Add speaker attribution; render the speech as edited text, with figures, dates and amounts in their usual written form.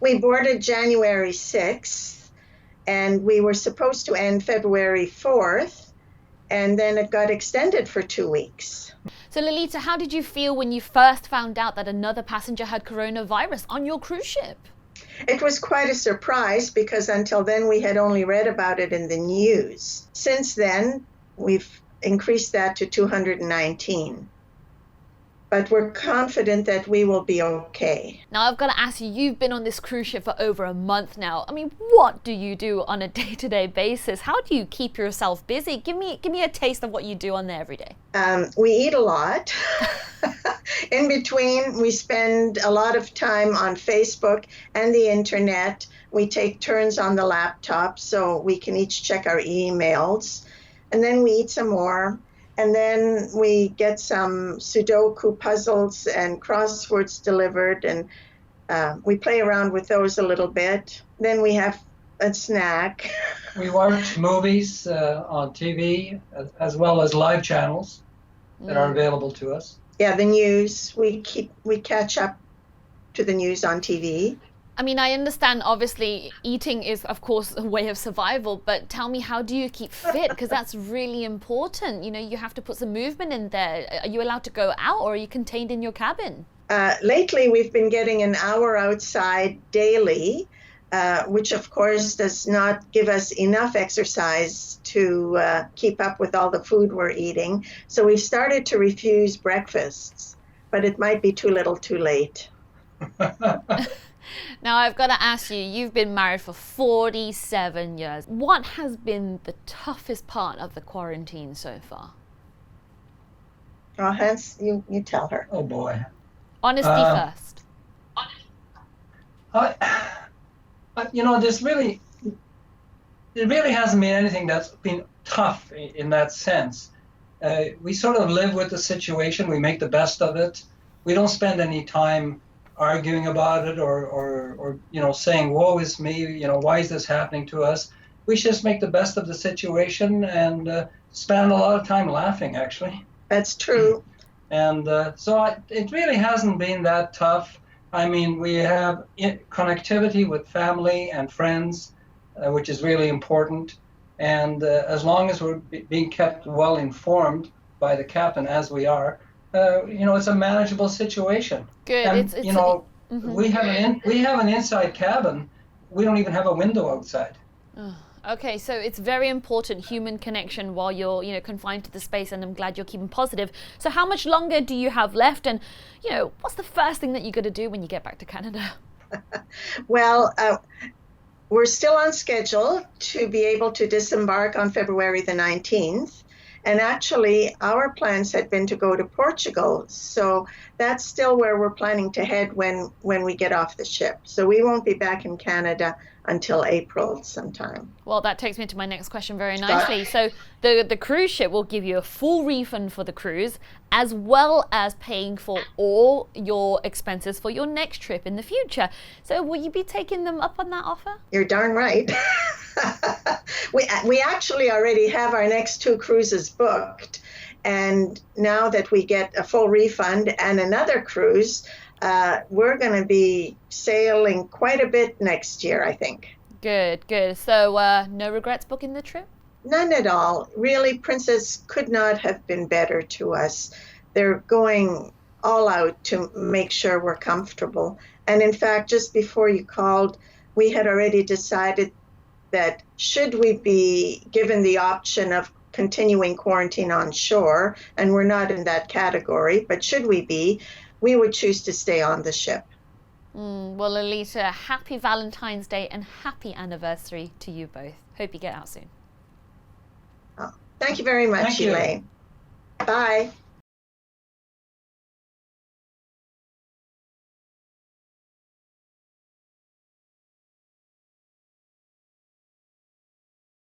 Speaker 1: We boarded January 6th, and we were supposed to end February 4th, and then it got extended for 2 weeks.
Speaker 2: So Lolita, how did you feel when you first found out that another passenger had coronavirus on your cruise ship?
Speaker 1: It was quite a surprise because until then we had only read about it in the news. Since then, we've increased that to 219. But we're confident that we will be okay.
Speaker 2: Now I've got to ask you, you've been on this cruise ship for over a month now. I mean, what do you do on a day-to-day basis? How do you keep yourself busy? Give me a taste of what you do on there every day.
Speaker 1: We eat a lot. In between, we spend a lot of time on Facebook and the internet. We take turns on the laptop so we can each check our emails. And then we eat some more. And then we get some Sudoku puzzles and crosswords delivered, and we play around with those a little bit. Then we have a snack.
Speaker 3: We watch movies on TV as well as live channels that are available to us.
Speaker 1: Yeah, the news. We catch up to the news on TV.
Speaker 2: I mean, I understand, obviously, eating is, of course, a way of survival, but tell me, how do you keep fit? Because that's really important. You know, you have to put some movement in there. Are you allowed to go out, or are you contained in your cabin?
Speaker 1: Lately, we've been getting an hour outside daily, which, of course, does not give us enough exercise to keep up with all the food we're eating. So we've started to refuse breakfasts, but it might be too little too late.
Speaker 2: Now, I've got to ask you, you've been married for 47 years. What has been the toughest part of the quarantine so far?
Speaker 1: Oh, Hans, you tell her.
Speaker 3: Oh, boy.
Speaker 2: Honesty first.
Speaker 3: You know, there really hasn't been anything that's been tough in that sense. We sort of live with the situation. We make the best of it. We don't spend any time arguing about it or you know, saying, woe is me, you know, why is this happening to us? We just make the best of the situation and spend a lot of time laughing, actually.
Speaker 1: That's true.
Speaker 3: And it really hasn't been that tough. I mean, we have connectivity with family and friends, which is really important. And as long as we're being kept well informed by the captain, as we are, you know, it's a manageable situation.
Speaker 2: Good.
Speaker 3: And, you know, we have an inside cabin. We don't even have a window outside.
Speaker 2: Okay, so it's very important, human connection while you're, you know, confined to the space, and I'm glad you're keeping positive. So how much longer do you have left, and, you know, what's the first thing that you're going to do when you get back to Canada?
Speaker 1: Well, we're still on schedule to be able to disembark on February the 19th. And actually, our plans had been to go to Portugal. So that's still where we're planning to head when we get off the ship. So we won't be back in Canada until April sometime.
Speaker 2: Well, that takes me to my next question very nicely. So the cruise ship will give you a full refund for the cruise, as well as paying for all your expenses for your next trip in the future. So will you be taking them up on that offer?
Speaker 1: You're darn right. We actually already have our next 2 cruises booked. And now that we get a full refund and another cruise, we're going to be sailing quite a bit next year, I think.
Speaker 2: Good, good. So no regrets booking the trip?
Speaker 1: None at all. Really, Princess could not have been better to us. They're going all out to make sure we're comfortable. And in fact, just before you called, we had already decided that should we be given the option of continuing quarantine on shore, and we're not in that category, but should we be, we would choose to stay on the ship.
Speaker 2: Well, Lolita, happy Valentine's Day and happy anniversary to you both. Hope you get out soon.
Speaker 1: Oh, thank you very much, Elaine. Bye.